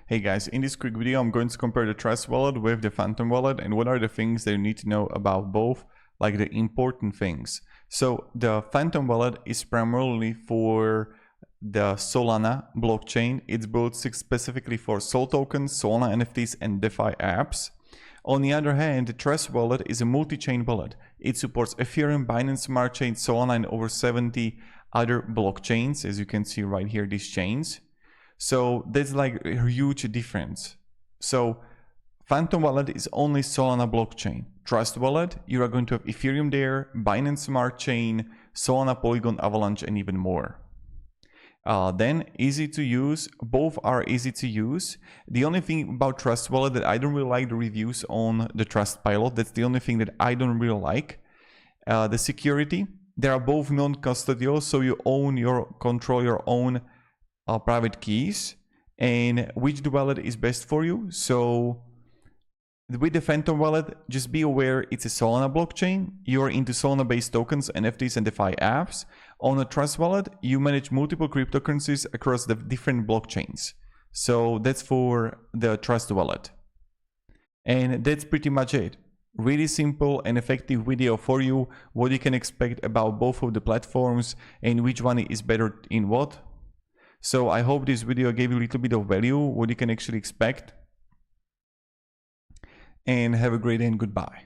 Hey guys, in this quick video I'm going to compare the Trust Wallet with the Phantom Wallet and what are the things that you need to know about both, like the important things. So the Phantom Wallet is primarily for the Solana blockchain. It's built specifically for Sol tokens, Solana NFTs and DeFi apps. On the other hand, the Trust Wallet is a multi-chain wallet. It supports Ethereum, Binance Smart Chain, Solana and over 70 other blockchains, as you can see right here, these chains. So that's like a huge difference. So Phantom Wallet is only Solana blockchain. Trust Wallet, you are going to have Ethereum there, Binance Smart Chain, Solana, Polygon, Avalanche, and even more. Then easy to use, both are easy to use. The only thing about Trust Wallet that I don't really like the reviews on the Trustpilot, that's the only thing that I don't really like. The security, they are both non-custodial, so you control your own private keys and which wallet is best for you. So with the Phantom Wallet, just be aware it's a Solana blockchain. You're into Solana based tokens, NFTs and DeFi apps. On a Trust Wallet, you manage multiple cryptocurrencies across the different blockchains. So that's for the Trust Wallet. And that's pretty much it. Really simple and effective video for you, what you can expect about both of the platforms and which one is better in what. So I hope this video gave you a little bit of value, what you can actually expect. And have a great day and goodbye.